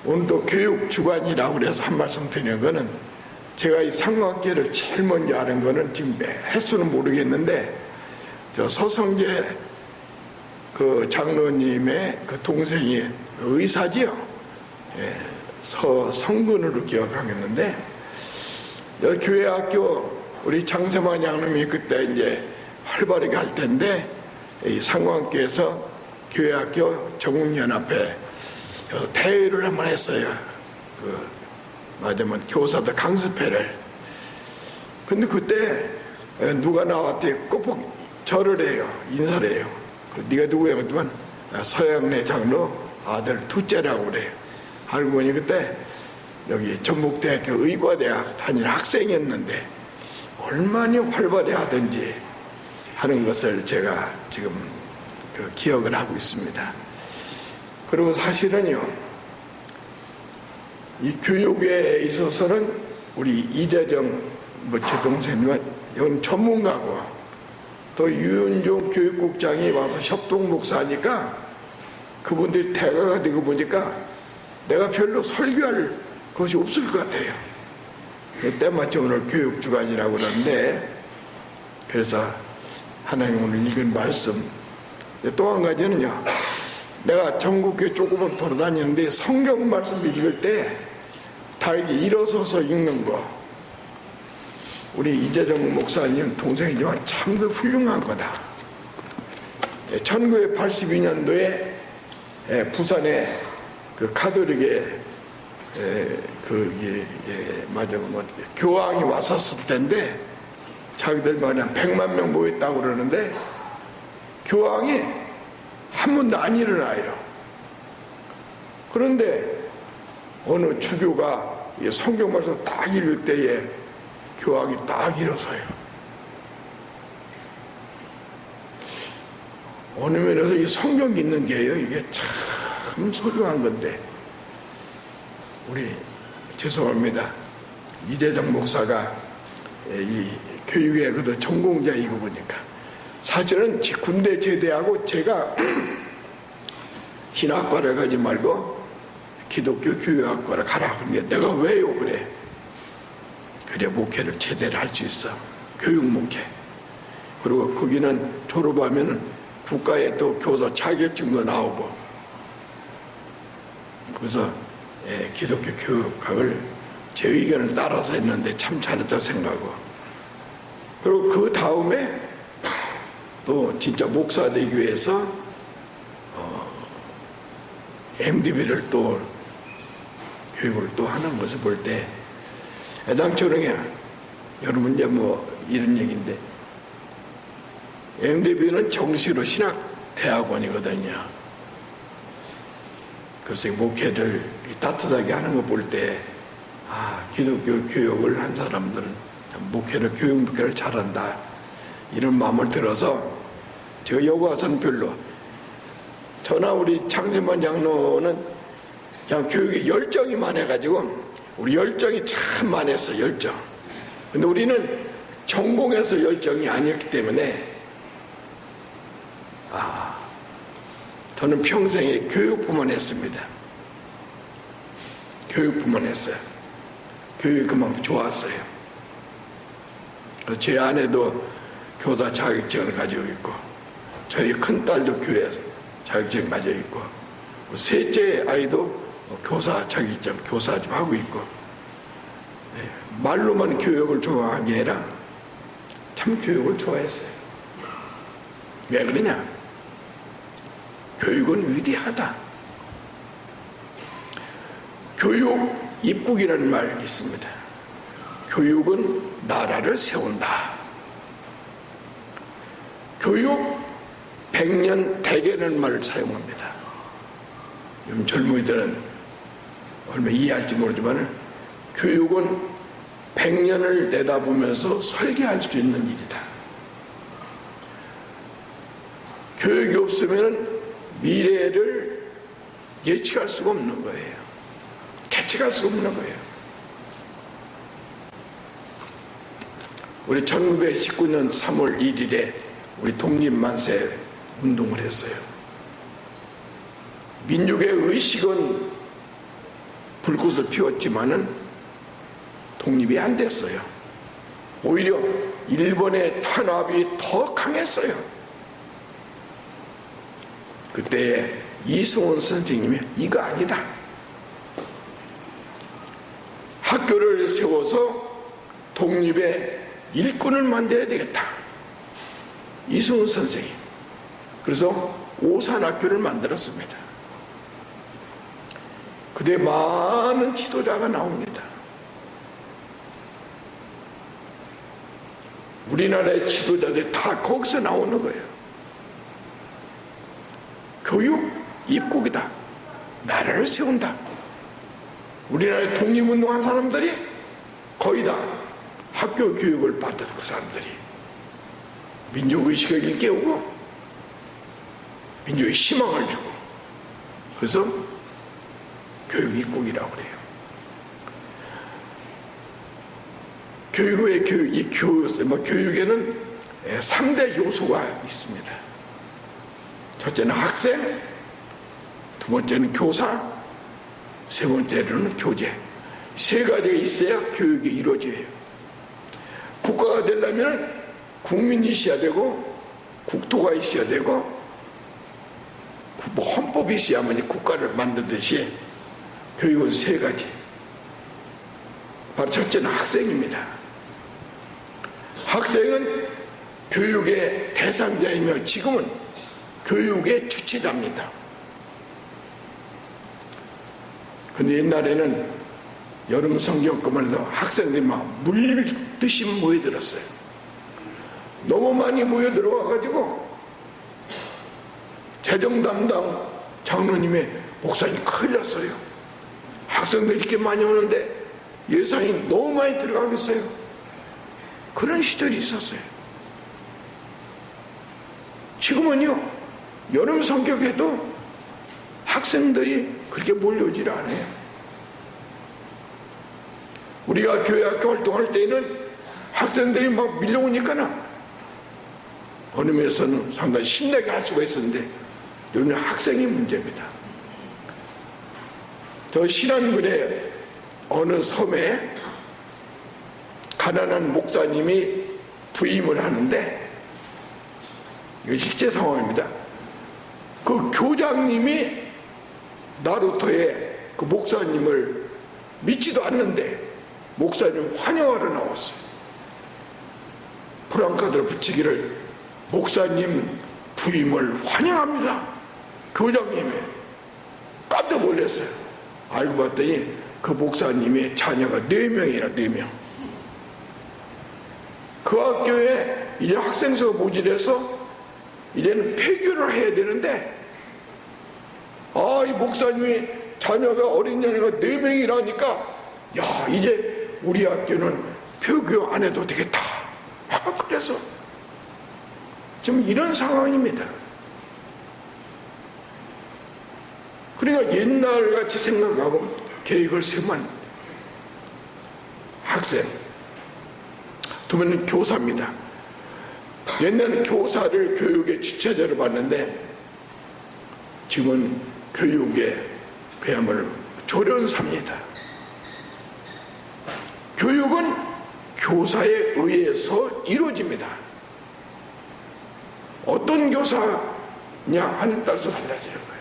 오늘도 교육 주관이라고 그래서 한 말씀 드리는 거는, 제가 이 상관계를 제일 먼저 아는 거는 지금 횟수는 모르겠는데, 저 서성재 그 장로님의 그 동생이 의사지요. 예, 서성근으로 기억하겠는데, 여기 교회 학교 우리 장세만 양님이 그때 이제 활발하게 할 때인데, 이 상관교에서 교회 학교 전국연합회 대회를 한번 했어요. 맞으면 교사들 강습회를. 근데 그때 누가 나왔대 꼭꼭 절을 해요. 인사를 해요. 네가 누구야? 그랬더니 서양래 장로 아들 둘째라고 그래요. 알고 보니 그때 여기 전북대학교 의과대학 다니는 학생이었는데 얼마나 활발히 하든지 하는 것을 제가 지금 기억을 하고 있습니다. 그리고 사실은요, 이 교육에 있어서는 우리 이재정 제 동생님은 이건 전문가고, 또 유은종 교육국장이 와서 협동 목사니까 그분들이 대가가 되고 보니까 내가 별로 설교할 것이 없을 것 같아요. 때마침 오늘 교육주간이라고 그러는데, 그래서 하나님 오늘 읽은 말씀, 또 한 가지는요, 내가 전국교회 조금은 돌아다니는데 성경 말씀 읽을 때 다 이렇게 일어서서 읽는 거, 우리 이재정 목사님 동생이지만 참 그 훌륭한 거다. 1982년도에 부산에 그 가톨릭에 교황이 왔었을 때인데, 자기들 말은 100만 명 모였다고 그러는데 교황이 한 번도 안 일어나요. 그런데 어느 주교가 성경 말씀 딱 읽을 때에 교황이 딱 일어서요. 어느 면에서 이 성경 읽는 게요, 이게 참 소중한 건데, 우리 죄송합니다, 이재정 목사가 이 교육의 그 전공자이고 보니까, 사실은 군대 제대하고 제가 신학과를 가지 말고 기독교 교육학과를 가라. 그러니까 내가 왜요? 그래 목회를 제대로 할 수 있어. 교육 목회. 그리고 거기는 졸업하면 국가에 또 교사 자격증도 나오고, 그래서 기독교 교육학을 제 의견을 따라서 했는데 참 잘했다고 생각하고, 그리고 그 다음에 또 진짜 목사 되기 위해서 MDB를 또 교육을 또 하는 것을 볼 때 애당초롱이야. 여러분 이제 이런 얘기인데, MDB는 정시로 신학대학원이거든요. 그래서 목회를 따뜻하게 하는 거 볼 때, 기독교 교육을 한 사람들은 목회를, 교육 목회를 잘한다, 이런 마음을 들어서 제가 여기 와서는 별로, 저나 우리 장세만 장로는 그냥 교육에 열정이 많아가지고, 우리 열정이 참 많았어, 열정. 근데 우리는 전공해서 열정이 아니었기 때문에, 저는 평생에 교육부만 했습니다. 교육부만 했어요. 교육이 그만큼 좋았어요. 제 아내도 교사 자격증을 가지고 있고, 저희 큰딸도 교회 자격증 가지고 있고, 셋째 아이도 교사 자격증, 교사 좀 하고 있고, 말로만 교육을 좋아한 게 아니라 참 교육을 좋아했어요. 왜 그러냐? 교육은 위대하다. 교육 입국이라는 말이 있습니다. 교육은 나라를 세운다. 교육 100년 대계라는 말을 사용합니다. 요즘 젊은이들은 얼마 이해할지 모르지만, 교육은 100년을 내다보면서 설계할 수 있는 일이다. 교육이 없으면 미래를 예측할 수가 없는 거예요. 계측할 수가 없는 거예요. 우리 1919년 3월 1일에 우리 독립만세 운동을 했어요. 민족의 의식은 불꽃을 피웠지만은 독립이 안 됐어요. 오히려 일본의 탄압이 더 강했어요. 그때 이승원 선생님이 이거 아니다. 학교를 세워서 독립의 일꾼을 만들어야 되겠다. 이승원 선생님. 그래서 오산학교를 만들었습니다. 그때 많은 지도자가 나옵니다. 우리나라의 지도자들이 다 거기서 나오는 거예요. 교육 입국이다. 나라를 세운다. 우리나라의 독립운동한 사람들이 거의 다 학교 교육을 받던 그 사람들이 민족의식을 일깨우고 민족의 희망을 주고, 그래서 교육 입국이라고 그래요. 교육에는 3대 요소가 있습니다. 첫째는 학생, 두 번째는 교사, 세 번째로는 교재. 세 가지가 있어야 교육이 이루어져요. 국가가 되려면 국민이 있어야 되고, 국토가 있어야 되고, 헌법이 있어야만 국가를 만들듯이 교육은 세 가지. 바로 첫째는 학생입니다. 학생은 교육의 대상자이며 지금은 교육의 주체자입니다. 근데 옛날에는 여름 성경급만 해도 학생들이 막 물듯이 모여들었어요. 너무 많이 모여들어와가지고 재정 담당 장로님의 목사님 큰일 났어요. 학생들이 이렇게 많이 오는데 예산이 너무 많이 들어가겠어요. 그런 시절이 있었어요. 지금은요, 여름 성격에도 학생들이 그렇게 몰려오질 않아요. 우리가 교회 학교 활동할 때는 학생들이 막 밀려오니까 어느 면에서는 상당히 신나게 할 수가 있었는데 요즘은 학생이 문제입니다. 저 신안군의 어느 섬에 가난한 목사님이 부임을 하는데, 이거 실제 상황입니다. 그 교장님이 나루터의 그 목사님을 믿지도 않는데 목사님 환영하러 나왔어요. 프랑카드를 붙이기를, 목사님 부임을 환영합니다. 교장님이 깜짝 놀랐어요. 알고 봤더니 그 목사님의 자녀가 4명이라 4명. 그 학교에 이제 학생수가 모질해서 이제는 폐교를 해야 되는데, 이 목사님이 자녀가, 어린 자녀가 4명이라니까 야, 이제 우리 학교는 폐교 안 해도 되겠다. 그래서 지금 이런 상황입니다. 그러니까 옛날같이 생각하고 계획을 세우면 학생, 두 번째는 교사입니다. 옛날에는 교사를 교육의 주체자로 봤는데 지금은 교육의 그야말로 조련사입니다. 교육은 교사에 의해서 이루어집니다. 어떤 교사냐 하는 따라서 달라지는 거예요.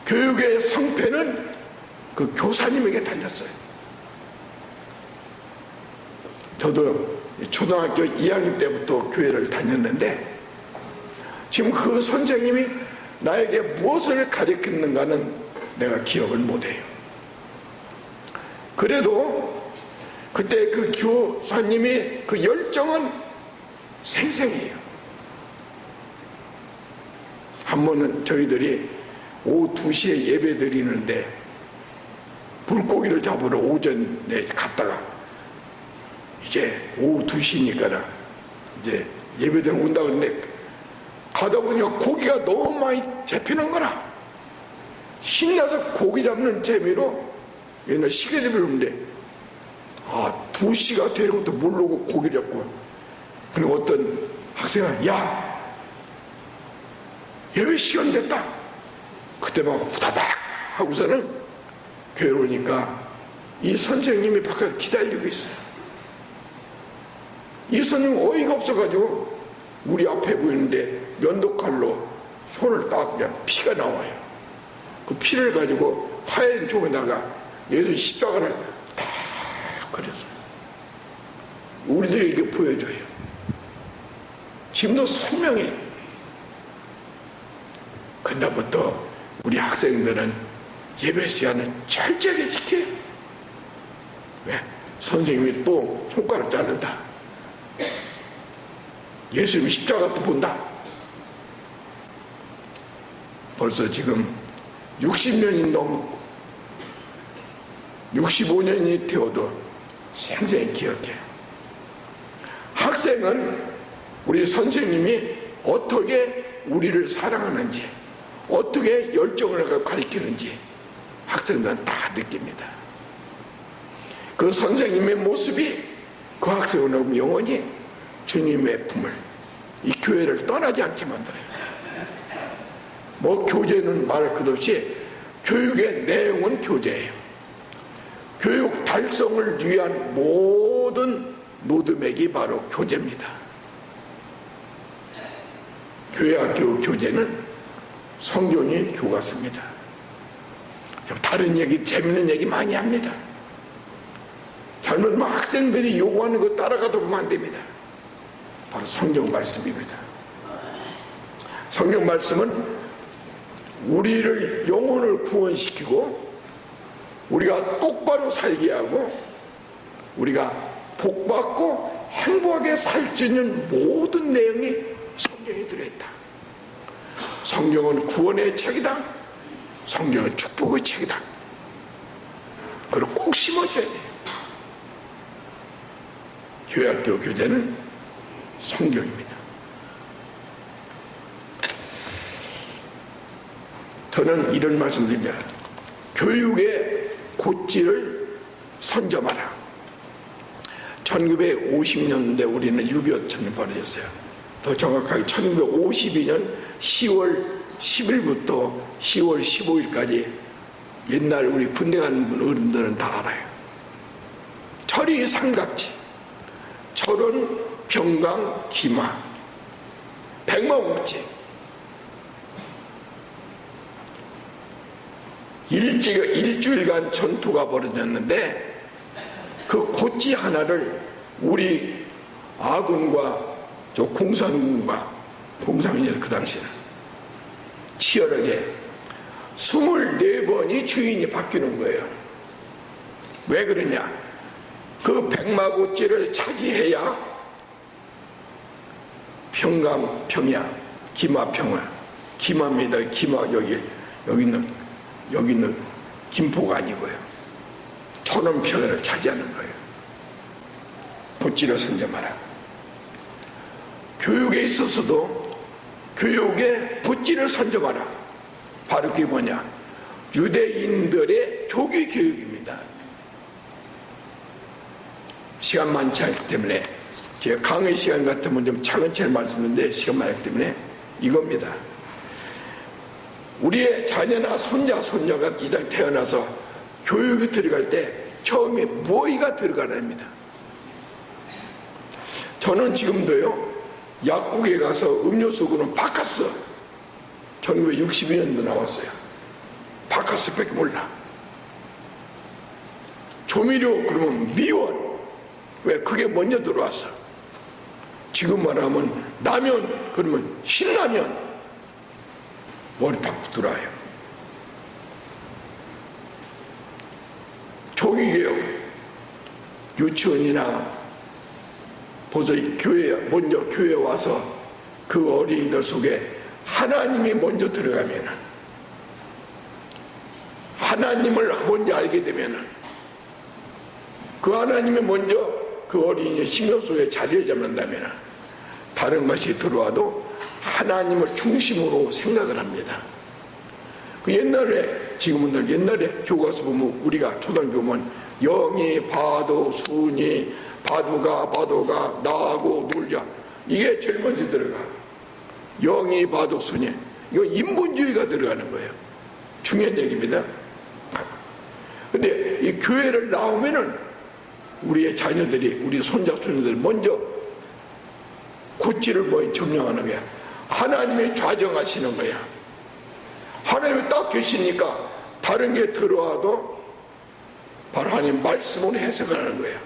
교육의 성패는 그 교사님에게 달렸어요. 저도 초등학교 2학년 때부터 교회를 다녔는데 지금 그 선생님이 나에게 무엇을 가르쳤는가는 내가 기억을 못해요. 그래도 그때 그 교사님이 그 열정은 생생해요. 한 번은 저희들이 오후 2시에 예배 드리는데 물고기를 잡으러 오전에 갔다가 이제 오후 2시니까 이제 예배드리러 온다고 했는데 가다 보니까 고기가 너무 많이 잡히는 거라. 신나서 고기 잡는 재미로 옛날 시계를 오는데 2시가 되는 것도 모르고 고기 잡고, 그리고 어떤 학생은 야, 예배 시간 됐다. 그때 막 후다닥 하고서는 괴로우니까 이 선생님이 바깥에 기다리고 있어요. 이 선생님 어이가 없어가지고 우리 앞에 보이는데 면도칼로 손을 딱 그냥 피가 나와요. 그 피를 가지고 하얀 종에다가 예수 십자가를 딱 그렸어요. 우리들에게 보여줘요. 지금도 선명해. 그날부터 우리 학생들은 예배 시간을 철저하게 지켜요. 왜? 선생님이 또 손가락 자른다. 예수님이 십자가도 본다. 벌써 지금 60년이 넘고 65년이 되어도 생생히 기억해요. 학생은 우리 선생님이 어떻게 우리를 사랑하는지, 어떻게 열정을 가리키는지 학생들은 다 느낍니다. 그 선생님의 모습이 그 학생은 영원히 주님의 품을, 이 교회를 떠나지 않게 만들어요. 뭐 교재는 말할 것 없이 교육의 내용은 교재예요. 교육 달성을 위한 모든 로드맵이 바로 교재입니다. 교회학교 교재는 성경이 교과서입니다. 다른 얘기, 재밌는 얘기 많이 합니다. 젊은 학생들이 요구하는 거 따라가도 보면 안 됩니다. 바로 성경 말씀입니다. 성경 말씀은 우리를 영혼을 구원시키고 우리가 똑바로 살게 하고 우리가 복받고 행복하게 살 수 있는 모든 내용이 성경에 들어있다. 성경은 구원의 책이다. 성경은 축복의 책이다. 그걸 꼭 심어줘야 돼요. 교회학교 교재는 성경입니다. 저는 이런 말씀드립니다. 교육의 고지를 선점하라. 1950년대 우리는 6.25 전쟁이 벌어졌어요. 더 정확하게 1952년 10월 10일부터 10월 15일까지 옛날 우리 군대 간 어른들은 다 알아요. 철이 삼각지, 철은 병강, 기마, 백마옥지. 일주일간 전투가 벌어졌는데 그 고지 하나를 우리 아군과 저 공산군과 공산군이 그 당시에는 치열하게 24번이 주인이 바뀌는 거예요. 왜 그러냐? 그 백마고지를 차지해야 평강, 평야, 기마, 평야. 기마입니다. 기마 여기 있는 김포가 아니고요. 천원 평야를 차지하는 거예요. 고지를 선점하라. 교육에 있어서도 교육의 고지를 선점하라. 바로 그게 뭐냐? 유대인들의 조기 교육입니다. 시간 많지 않기 때문에 제가 강의 시간 같으면 좀 차근차근 말씀드리는데 시간 많기 때문에 이겁니다. 우리의 자녀나 손자, 손녀가 이 땅에 태어나서 교육에 들어갈 때 처음에 무엇이가 들어가랍니다. 저는 지금도요, 약국에 가서 음료수고는 바카스, 1962년도 나왔어요. 바카스밖에 몰라. 조미료 그러면 미원. 왜? 그게 먼저 들어왔어. 지금 말하면 라면 그러면 신라면. 머리 다 부드러워요. 조기개혁, 유치원이나 벌써 먼저 교회에 와서 그 어린이들 속에 하나님이 먼저 들어가면, 하나님을 먼저 알게 되면, 그 하나님이 먼저 그 어린이의 심령 속에 자리를 잡는다면 다른 것이 들어와도 하나님을 중심으로 생각을 합니다. 그 옛날에, 지금은 옛날에 교과서 보면 우리가 초등학교 보면 영이, 바도, 순이, 바두가, 나하고 놀자. 이게 제일 먼저 들어가. 영이, 바도, 순이. 이거 인본주의가 들어가는 거예요. 중요한 얘기입니다. 근데 이 교회를 나오면은 우리의 자녀들이, 우리 손자, 손녀들이 먼저 고치를 뭐 점령하는 거야. 하나님이 좌정하시는 거야. 하나님이 딱 계시니까 다른 게 들어와도 바로 하나님 말씀으로 해석하는 거야.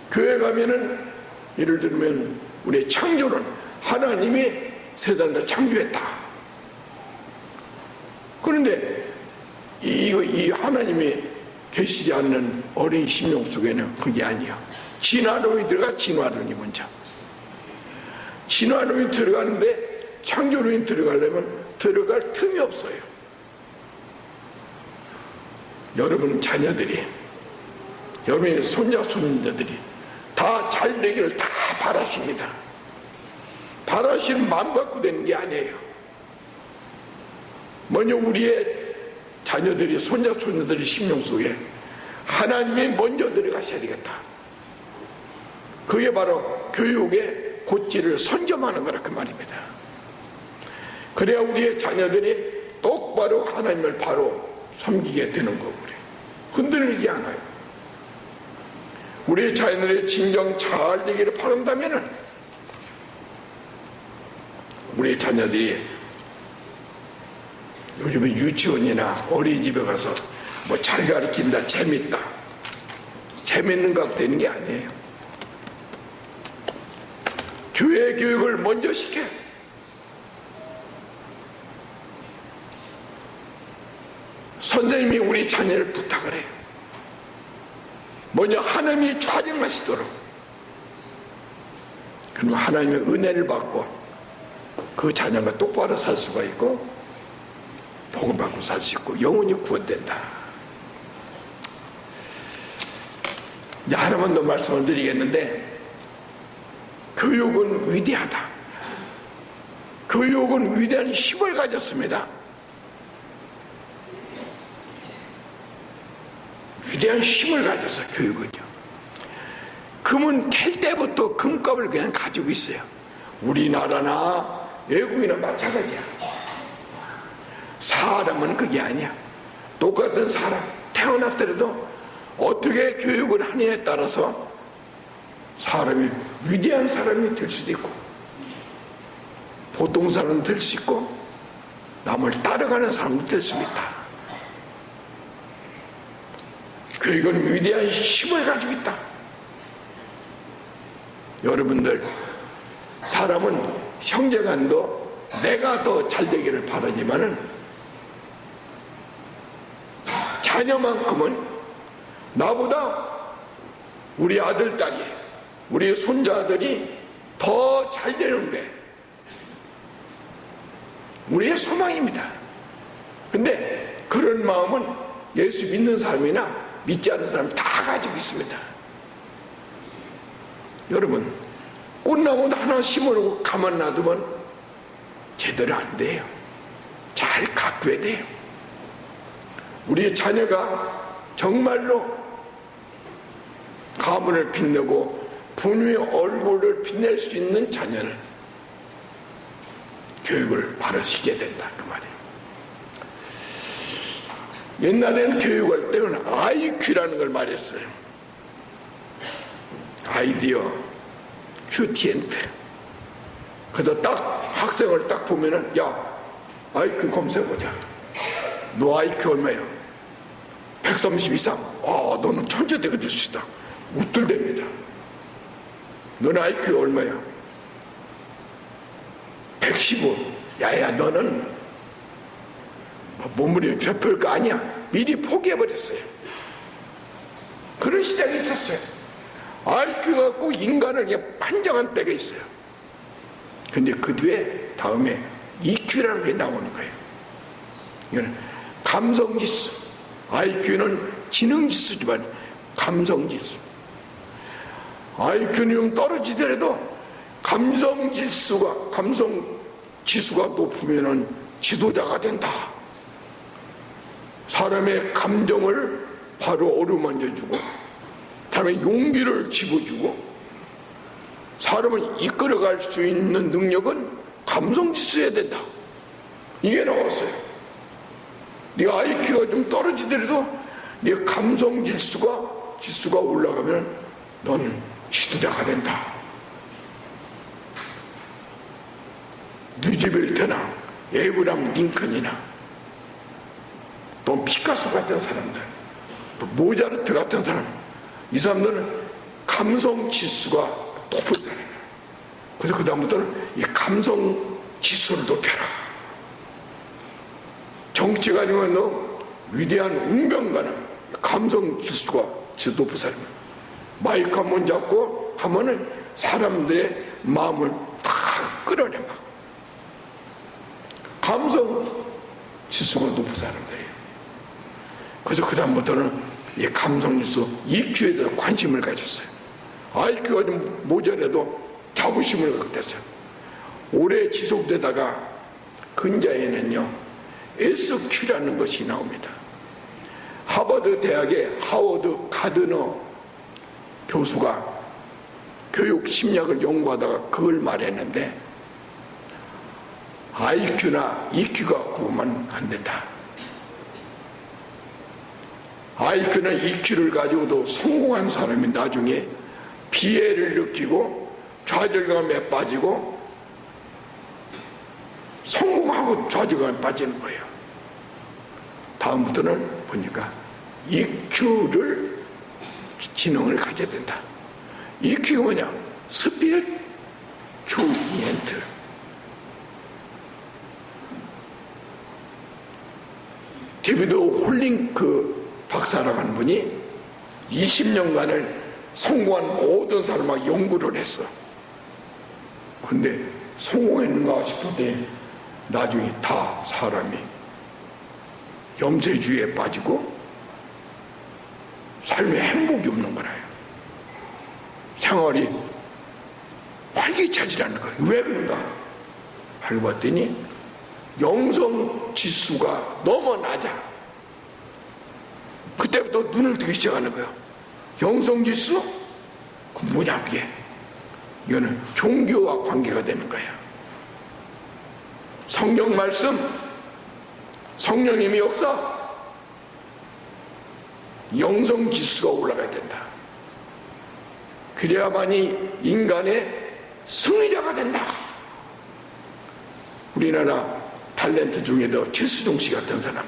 교회 가면은 예를 들면 우리의 창조는 하나님이 세상을 창조했다. 그런데 이 하나님이 계시지 않는 어린 심령 속에는 그게 아니야. 진화론이 들어가. 진화론이 먼저. 진화론이 들어가는데 창조론이 들어가려면 들어갈 틈이 없어요. 여러분 자녀들이, 여러분의 손자 손녀들이 다 잘 되기를 다 바라십니다. 바라시는 마음 갖고 되는 게 아니에요. 먼저 우리의 자녀들이, 손자 손녀들이 심령 속에 하나님이 먼저 들어가셔야 되겠다. 그게 바로 교육의 고치를 선점하는 거라 그 말입니다. 그래야 우리의 자녀들이 똑바로 하나님을 바로 섬기게 되는 거고, 그래. 흔들리지 않아요. 우리의 자녀들의 진정 잘 되기를 바란다면은 우리의 자녀들이 요즘에 유치원이나 어린이집에 가서 뭐 잘 가르친다, 재밌다, 재밌는 것 같고 되는 게 아니에요. 교회 교육을 먼저 시켜. 선생님이 우리 자녀를 부탁을 해요. 먼저 하나님이 좌정하시도록. 그럼 하나님의 은혜를 받고 그 자녀가 똑바로 살 수가 있고 복을 받고 살 수 있고 영원히 구원된다. 이제 하나만 더 말씀을 드리겠는데, 교육은 위대하다. 교육은 위대한 힘을 가졌습니다. 위대한 힘을 가져서 교육은요. 금은 캘 때부터 금값을 그냥 가지고 있어요. 우리나라나 외국이나 마찬가지야. 사람은 그게 아니야. 똑같은 사람 태어났더라도 어떻게 교육을 하느냐에 따라서 사람이 위대한 사람이 될 수도 있고 보통 사람이 될 수 있고 남을 따라가는 사람도 될 수 있다. 교육은 위대한 힘을 가지고 있다. 여러분들, 사람은 형제간도 내가 더 잘 되기를 바라지만은 자녀만큼은 나보다 우리 아들, 딸이, 우리 손자들이 더 잘 되는 게 우리의 소망입니다. 근데 그런 마음은 예수 믿는 사람이나 믿지 않는 사람 다 가지고 있습니다. 여러분, 꽃나무 하나 심어놓고 가만 놔두면 제대로 안 돼요. 잘 가꾸어야 돼요. 우리의 자녀가 정말로 가문을 빛내고 부모의 얼굴을 빛낼 수 있는 자녀를 교육을 바로 시켜야 된다 그 말이에요. 옛날에는 교육할 때는 IQ라는 걸 말했어요. 아이디어 큐티엔트. 그래서 딱 학생을 딱 보면은, 야, IQ 검색해보자. 너 IQ 얼마야? 130 이상. 너는 천재대가 될 수 있다. 우쭐댑니다. 너는 IQ 얼마야? 115. 야야, 너는 몸무게 별거 아니야. 미리 포기해버렸어요. 그런 시장이 있었어요. IQ가 꼭 인간을 그냥 판정한 때가 있어요. 근데 그 뒤에 다음에 EQ라는 게 나오는 거예요. 이거는 감성지수. IQ는 지능지수지만 감성지수. IQ는 좀 떨어지더라도 감성지수가 높으면은 지도자가 된다. 사람의 감정을 바로 어루만져주고 사람의 용기를 집어주고 사람을 이끌어갈 수 있는 능력은 감성지수여야 된다. 이게 나왔어요. 네 IQ가 좀 떨어지더라도 네 감성 지수가 올라가면 넌 지도자가 된다. 누즈벨트나 에브람 링컨이나 또 피카소 같은 사람들, 또 모차르트 같은 사람, 이 사람들은 감성 지수가 높은 사람이에요. 그래서 그 다음부터는 이 감성 지수를 높여라. 정치가 아니면 너 위대한 운명가는 감성 지수가 높은 사람이에요. 마이크 한번 잡고 하면은 사람들의 마음을 다 끌어내 막. 감성 지수가 높은 사람들이에요. 그래서 그 다음부터는 이 감성 지수 EQ에 대해서 관심을 가졌어요. IQ가 좀 모자라도 자부심을 갖게 됐어요. 오래 지속되다가 근자에는요 SQ라는 것이 나옵니다. 하버드 대학의 하워드 가드너 교수가 교육 심리학을 연구하다가 그걸 말했는데 IQ나 EQ가 구우면 안 된다. IQ나 EQ를 가지고도 성공한 사람이 나중에 비애를 느끼고 좌절감에 빠지고 성공하고 좌절감에 빠지는 거예요. 다음부터는 보니까 EQ를 지능을 가져야 된다. EQ가 뭐냐? 스피릿 큐이엔트. 데비드 홀링크 박사라고 하는 분이 20년간을 성공한 모든 사람하고 연구를 했어. 근데 성공했는가 싶을 때 나중에 다 사람이 염세주의에 빠지고 삶에 행복이 없는 거라요. 생활이 활기차지라는 거예요. 왜 그런가? 알고 봤더니 영성 지수가 너무 낮아. 그때부터 눈을 뜨기 시작하는 거예요. 영성 지수? 그 뭐냐 그게? 이거는 종교와 관계가 되는 거예요. 성경 말씀, 성령님의 역사, 영성 지수가 올라가야 된다. 그래야만이 인간의 승리자가 된다. 우리나라 탤런트 중에도 최수종 씨 같은 사람,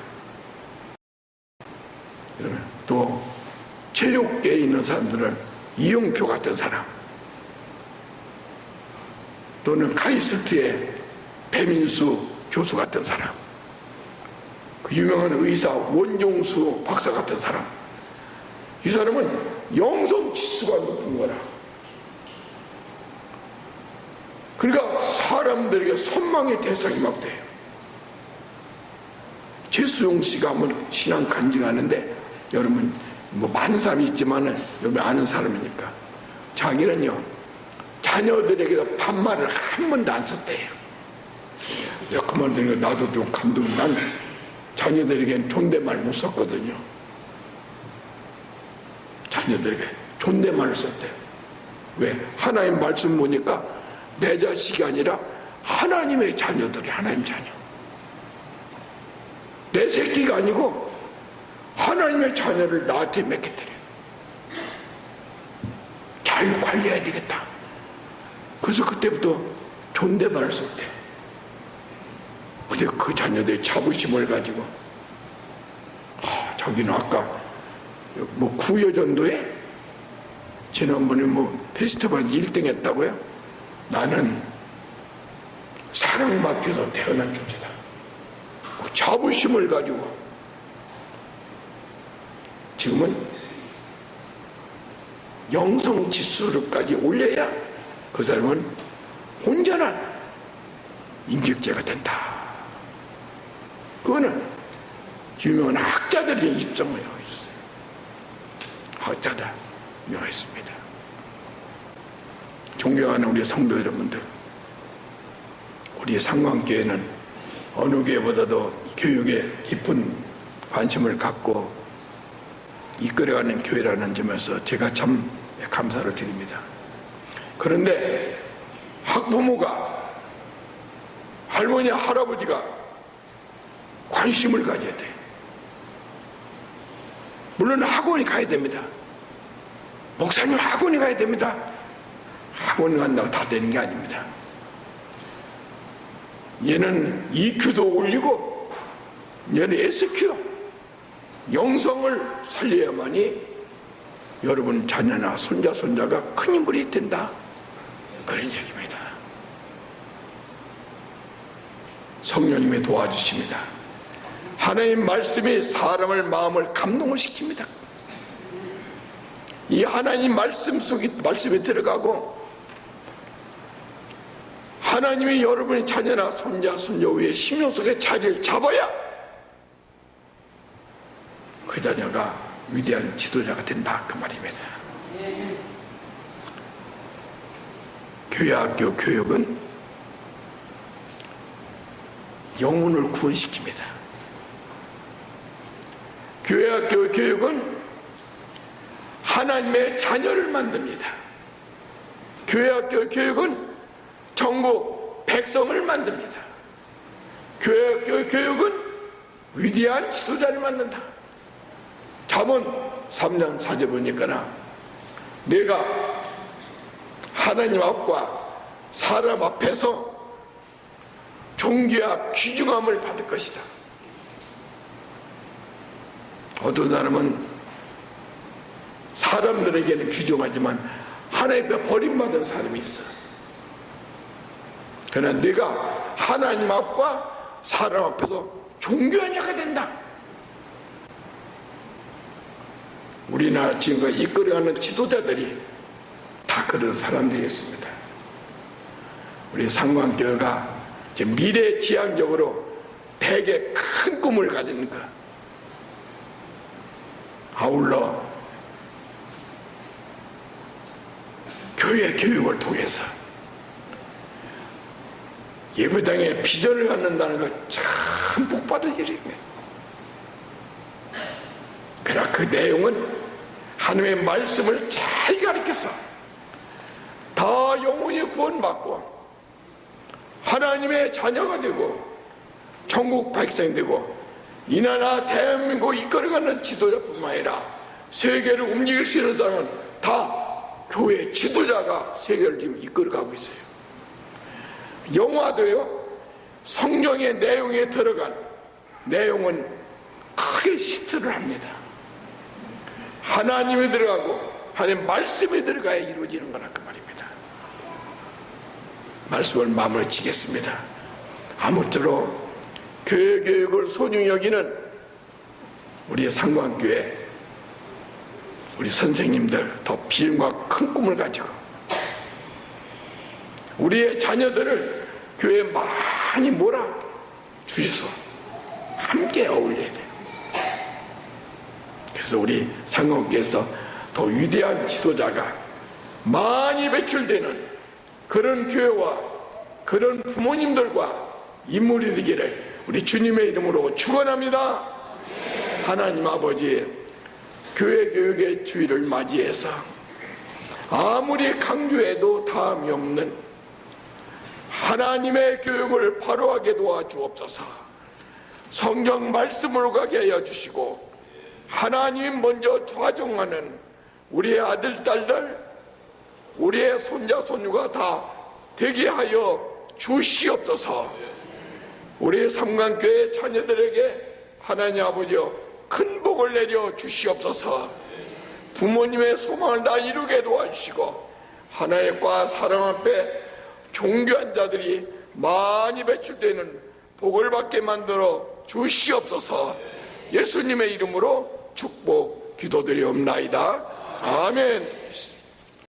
또 체육계에 있는 사람들은 이용표 같은 사람, 또는 카이스트의 배민수 교수 같은 사람, 그 유명한 의사 원종수 박사 같은 사람, 이 사람은 영성 지수가 높은 거라. 그러니까 사람들에게 선망의 대상이 막 돼요. 최수용 씨가 한번 신앙 간증하는데, 여러분 뭐 많은 사람이 있지만은 여러분 아는 사람이니까, 자기는요 자녀들에게도 반말을 한 번도 안 썼대요. 내가 그 말 들으니까 나도 좀 감동. 난 자녀들에게는 존댓말 못 썼거든요. 자녀들에게 존댓말을 썼대요. 왜? 하나님 말씀 보니까 내 자식이 아니라 하나님의 자녀들이, 하나님 자녀. 내 새끼가 아니고 하나님의 자녀를 나한테 맡겼더래. 잘 관리해야 되겠다. 그래서 그때부터 존댓말을 썼대. 근데 그 자녀들의 자부심을 가지고, 자기는 아까 뭐 구여전도에 지난번에 뭐 페스티벌 1등 했다고요? 나는 사랑받혀서 태어난 존재다. 자부심을 가지고 지금은 영성 지수를까지 올려야 그 사람은 온전한 인격자가 된다. 그거는 유명한 학자들이 입증을 하고 있어요. 학자들 유명했습니다. 존경하는 우리 성도 여러분들, 우리 상광교회는 어느 교회보다도 교육에 깊은 관심을 갖고 이끌어가는 교회라는 점에서 제가 참 감사를 드립니다. 그런데 학부모가, 할머니 할아버지가 관심을 가져야 돼. 물론 학원에 가야 됩니다. 목사님 학원에 가야 됩니다. 학원에 간다고 다 되는 게 아닙니다. 얘는 EQ도 올리고 얘는 SQ, 영성을 살려야만이 여러분 자녀나 손자가 큰 인물이 된다, 그런 얘기입니다. 성령님이 도와주십니다. 하나님 말씀이 사람을 마음을 감동을 시킵니다. 이 하나님 말씀 속에 말씀이 들어가고 하나님이 여러분의 자녀나 손자 위에 심령 속에 자리를 잡아야 그 자녀가 위대한 지도자가 된다, 그 말입니다. 교회학교 교육은 영혼을 구원시킵니다. 교회학교 교육은 하나님의 자녀를 만듭니다. 교회학교 교육은 전국 백성을 만듭니다. 교회학교 교육은 위대한 지도자를 만든다. 잠언 3장 4절 보니까 내가 하나님 앞과 사람 앞에서 존귀와 귀중함을 받을 것이다. 어떤 사람은 사람들에게는 귀중하지만 하나님 앞에 버림받은 사람이 있어. 그러나 네가 하나님 앞과 사람 앞에서 존귀한 자가 된다. 우리나라 지금까지 이끌어가는 지도자들이 다 그런 사람들이었습니다. 우리 상관교회가 미래지향적으로 되게 큰 꿈을 가진 것, 아울러 교회 교육을 통해서 예배당에 비전을 갖는다는 것 참 복받을 일입니다. 그러나 그 내용은 하나님의 말씀을 잘 가르쳐서 다 영혼이 구원받고 하나님의 자녀가 되고 천국 백성이 되고 이 나라 대한민국을 이끌어가는 지도자뿐만 아니라 세계를 움직일 수 있는 사람은 다 교회 지도자가 세계를 지금 이끌어가고 있어요. 영화도요, 성경의 내용에 들어간 내용은 크게 히트를 합니다. 하나님이 들어가고 하나님 말씀이 들어가야 이루어지는 거라, 그 말입니다. 말씀을 마음을 지겠습니다. 아무쪼록 교회 교육을 소중히 여기는 우리 상관교회 우리 선생님들 더 비전과 큰 꿈을 가지고 우리의 자녀들을 교회에 많이 몰아 주셔서 함께 어울려야 돼요. 그래서 우리 상관교회에서 더 위대한 지도자가 많이 배출되는 그런 교회와 그런 부모님들과 인물이 되기를 우리 주님의 이름으로 축원합니다. 하나님 아버지, 교회 교육의 주일을 맞이해서 아무리 강조해도 다음이 없는 하나님의 교육을 바로하게 도와주옵소서. 성경 말씀으로 가게 하여 주시고 하나님 먼저 좌정하는 우리의 아들, 딸들, 우리의 손자, 손주가 다 되게 하여 주시옵소서. 우리 삼관교회 자녀들에게 하나님 아버지여 큰 복을 내려 주시옵소서. 부모님의 소망을 다 이루게 도와주시고 하나님과 사람 앞에 존귀한 자들이 많이 배출되는 복을 받게 만들어 주시옵소서. 예수님의 이름으로 축복 기도드리옵나이다. 아멘.